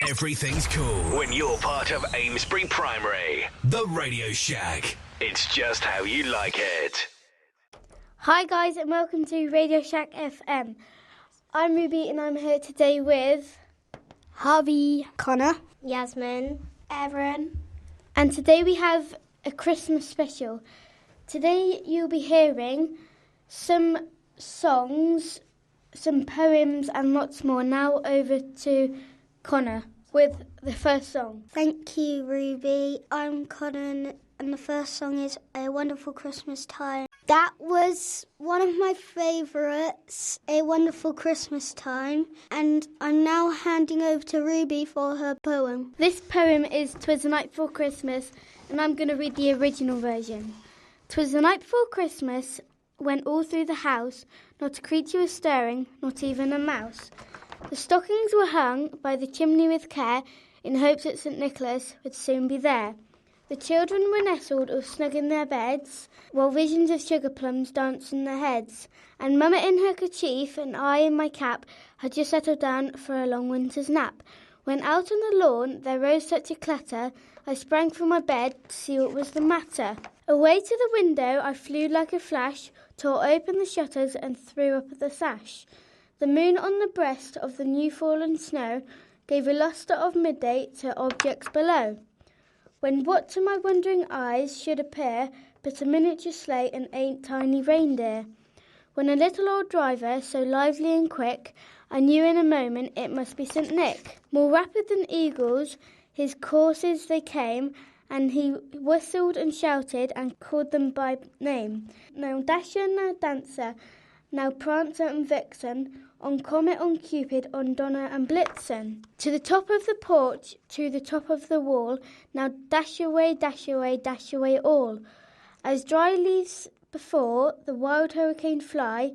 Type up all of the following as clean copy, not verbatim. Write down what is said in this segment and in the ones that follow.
Everything's cool when you're part of Amesbury Primary. The Radio Shack. It's just how you like it. Hi guys and welcome to Radio Shack FM. I'm Ruby and I'm here today with Harvey, Connor, Yasmin, Erin, and today we have a Christmas special. Today you'll be hearing some songs, some poems and lots more. Now over to Connor with the first song. Thank you, Ruby. I'm Connor and the first song is A Wonderful Christmas Time. That was one of my favourites, A Wonderful Christmas Time, and I'm now handing over to Ruby for her poem. This poem is 'Twas the Night Before Christmas, and I'm going to read the original version. 'Twas the night before Christmas, when all through the house not a creature was stirring, not even a mouse. The stockings were hung by the chimney with care, in hopes that St. Nicholas would soon be there. The children were nestled all snug in their beds, while visions of sugar plums danced in their heads. And Mamma in her kerchief and I in my cap had just settled down for a long winter's nap. When out on the lawn there rose such a clatter, I sprang from my bed to see what was the matter. Away to the window I flew like a flash, tore open the shutters and threw up the sash. The moon on the breast of the new fallen snow gave a lustre of midday to objects below. When what to my wondering eyes should appear but a miniature sleigh and 8 tiny reindeer. When a little old driver, so lively and quick, I knew in a moment it must be St. Nick. More rapid than eagles, his coursers they came, and he whistled and shouted and called them by name. Now Dasher, now Dancer, now Prancer and Vixen, on Comet, on Cupid, on Donner and Blitzen. To the top of the porch, to the top of the wall, now dash away, dash away, dash away all. As dry leaves before the wild hurricane fly,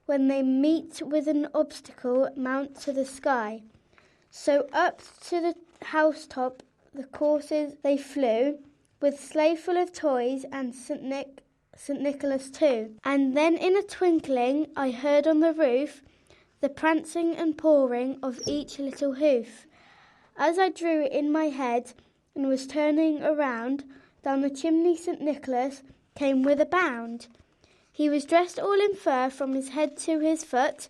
when they meet with an obstacle, mount to the sky. So up to the housetop the coursers they flew, with sleigh full of toys and St. Nicholas too. And then in a twinkling I heard on the roof the prancing and pawing of each little hoof. As I drew it in my head and was turning around, down the chimney St. Nicholas came with a bound. He was dressed all in fur from his head to his foot,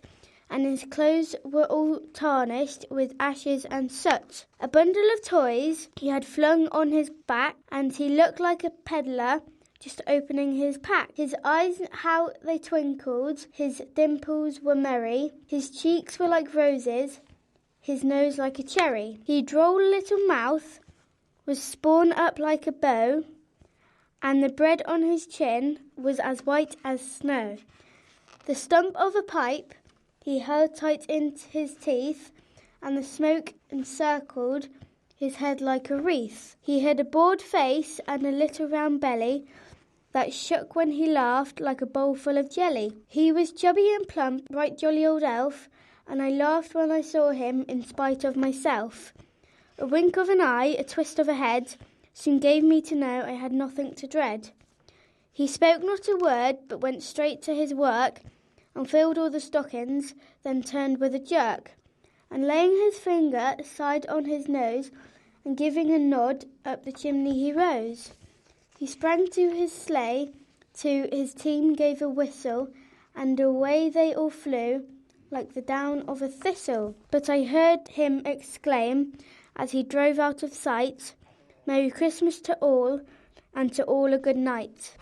and his clothes were all tarnished with ashes and soot. A bundle of toys he had flung on his back, and he looked like a peddler just opening his pack. His eyes, how they twinkled, his dimples were merry, his cheeks were like roses, his nose like a cherry. His droll little mouth was spawn up like a bow, and the bread on his chin was as white as snow. The stump of a pipe he held tight into his teeth, and the smoke encircled his head like a wreath. He had a broad face and a little round belly that shook when he laughed like a bowl full of jelly. He was chubby and plump, right jolly old elf, and I laughed when I saw him in spite of myself. A wink of an eye, a twist of a head, soon gave me to know I had nothing to dread. He spoke not a word, but went straight to his work, and filled all the stockings, then turned with a jerk, and laying his finger aside on his nose, and giving a nod, up the chimney he rose. He sprang to his sleigh, to his team gave a whistle, and away they all flew, like the down of a thistle. But I heard him exclaim, as he drove out of sight, Merry Christmas to all, and to all a good night.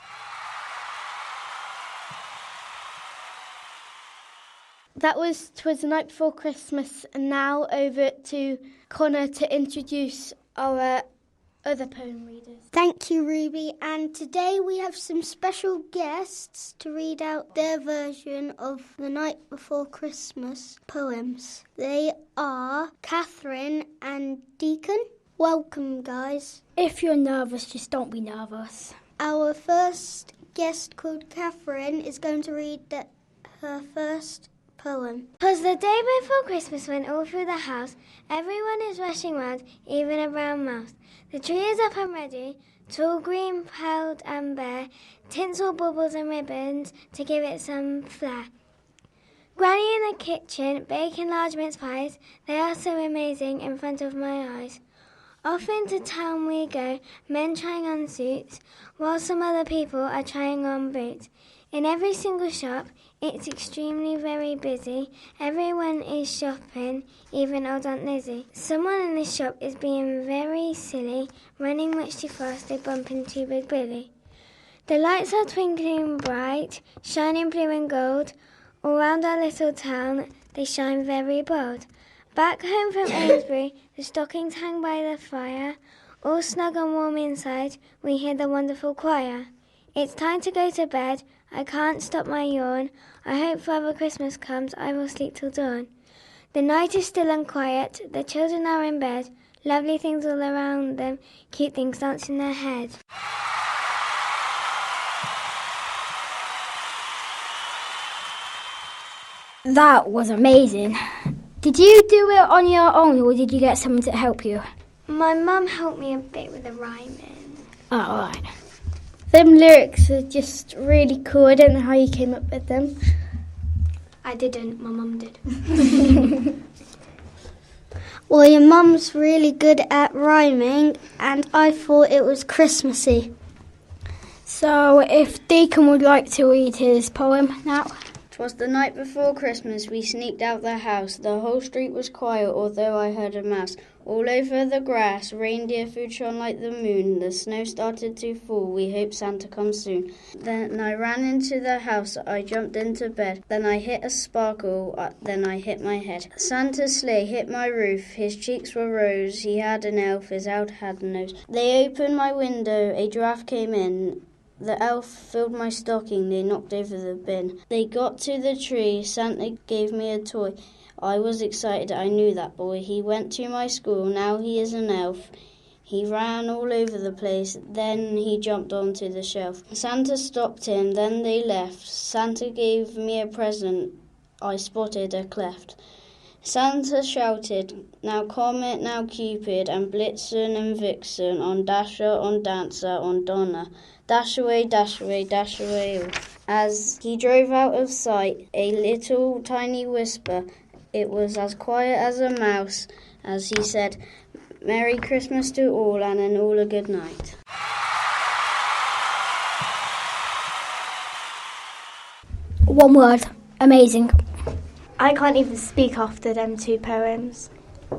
That was 'Twas the Night Before Christmas, and now over to Connor to introduce our other poem readers. Thank you, Ruby. And today we have some special guests to read out their version of The Night Before Christmas poems. They are Catherine and Deacon. Welcome, guys. If you're nervous, just don't be nervous. Our first guest, called Catherine, is going to read her first poem. 'Twas the day before Christmas when all through the house everyone is rushing round, even a brown mouse. The tree is up and ready, tall, green, proud and bare, tinsel, baubles and ribbons to give it some flair. Granny in the kitchen, baking large mince pies. They are so amazing in front of my eyes. Off into town we go, men trying on suits, while some other people are trying on boots. In every single shop, it's extremely very busy. Everyone is shopping, even old Aunt Lizzie. Someone in the shop is being very silly, running much too fast, they bump into Big Billy. The lights are twinkling bright, shining blue and gold. All round our little town, they shine very bold. Back home from Amesbury, the stockings hang by the fire. All snug and warm inside, we hear the wonderful choir. It's time to go to bed, I can't stop my yawn. I hope Father Christmas comes, I will sleep till dawn. The night is still and quiet, the children are in bed. Lovely things all around them, cute things dance in their head. That was amazing. Did you do it on your own or did you get someone to help you? My mum helped me a bit with the rhyming. Oh, alright. Them lyrics are just really cool. I don't know how you came up with them. I didn't, my mum did. Well, your mum's really good at rhyming, and I thought it was Christmassy. So if Deacon would like to read his poem now. 'Twas the night before Christmas, we sneaked out the house. The whole street was quiet, although I heard a mouse. All over the grass, reindeer food shone like the moon. The snow started to fall, we hope Santa comes soon. Then I ran into the house, I jumped into bed. Then I hit a sparkle, then I hit my head. Santa's sleigh hit my roof, his cheeks were rose. He had an elf, his elf had a nose. They opened my window, a draft came in. The elf filled my stocking, they knocked over the bin. They got to the tree, Santa gave me a toy. I was excited, I knew that boy. He went to my school, now he is an elf. He ran all over the place, then he jumped onto the shelf. Santa stopped him, then they left. Santa gave me a present, I spotted a cleft. Santa shouted, now Comet, now Cupid, and Blitzen and Vixen, on Dasher, on Dancer, on Donna. Dash away, dash away, dash away. As he drove out of sight, a little tiny whisper, it was as quiet as a mouse, as he said, Merry Christmas to all, and an all a good night. One word. Amazing. I can't even speak after them two poems.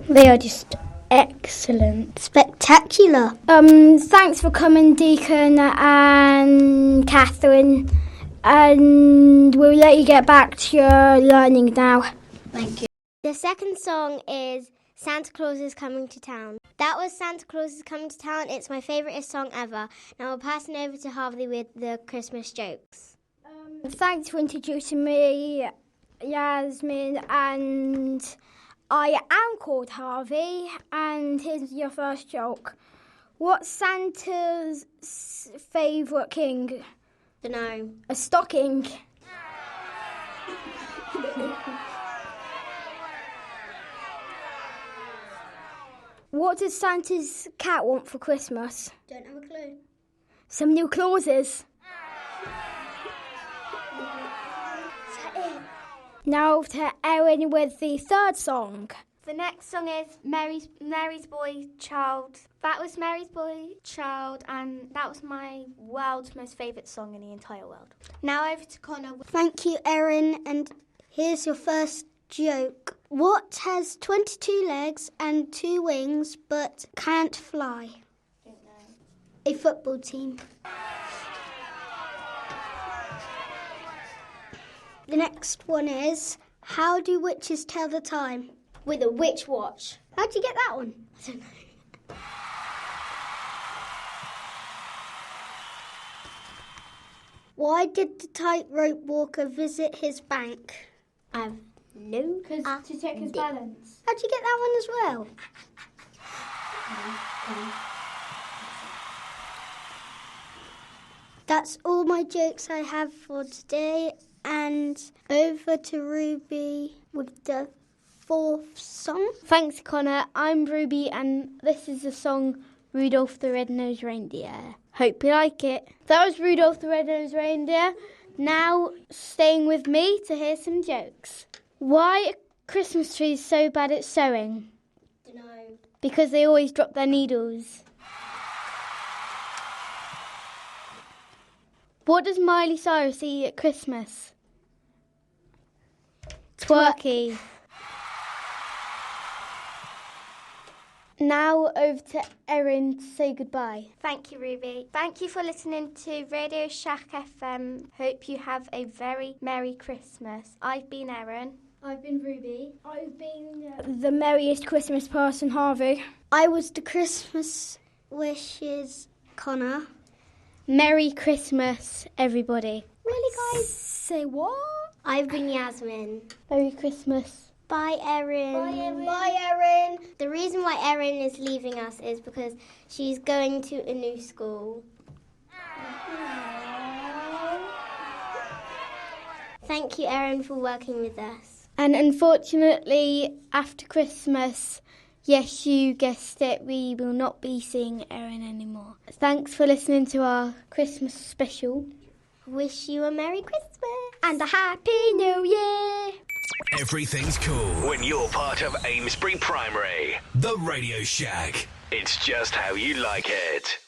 They are just excellent. Spectacular. Thanks for coming, Deacon and Catherine. And we'll let you get back to your learning now. Thank you. The second song is Santa Claus is Coming to Town. That was Santa Claus is Coming to Town. It's my favourite song ever. Now we're passing over to Harvey with the Christmas jokes. Thanks for introducing me, Yasmin, and I am called Harvey, and here's your first joke. What's Santa's favourite king? Dunno. A stocking. What does Santa's cat want for Christmas? Don't have a clue. Some new clauses. Now to Erin with the third song. The next song is Mary's Boy Child. That was Mary's Boy Child, and that was my world's most favourite song in the entire world. Now over to Connor. Thank you, Erin, and here's your first joke. What has 22 legs and 2 wings but can't fly? Don't know. A football team. The next one is, how do witches tell the time? With a witch watch. How'd you get that one? I don't know. Why did the tightrope walker visit his bank? I've no To check his balance. How'd you get that one as well? That's all my jokes I have for today, and over to Ruby with the 4th song. Thanks, Connor. I'm Ruby, and this is the song Rudolph the Red-Nosed Reindeer. Hope you like it. That was Rudolph the Red-Nosed Reindeer. Now, staying with me to hear some jokes. Why are Christmas trees so bad at sewing? Dunno. Because they always drop their needles. What does Miley Cyrus eat at Christmas? Twerky. Now over to Erin to say goodbye. Thank you, Ruby. Thank you for listening to Radio Shack FM. Hope you have a very Merry Christmas. I've been Erin. I've been Ruby. I've been the merriest Christmas person, Harvey. I was the Christmas wishes, Connor. Merry Christmas, everybody. Really, guys? Say what? I've been Yasmin. Merry Christmas. Bye, Erin. Bye, Erin. Bye, Erin. The reason why Erin is leaving us is because she's going to a new school. Thank you, Erin, for working with us. And unfortunately, after Christmas, yes, you guessed it, we will not be seeing Erin anymore. Thanks for listening to our Christmas special. Wish you a Merry Christmas. And a Happy New Year. Everything's cool when you're part of Amesbury Primary. The Radio Shack. It's just how you like it.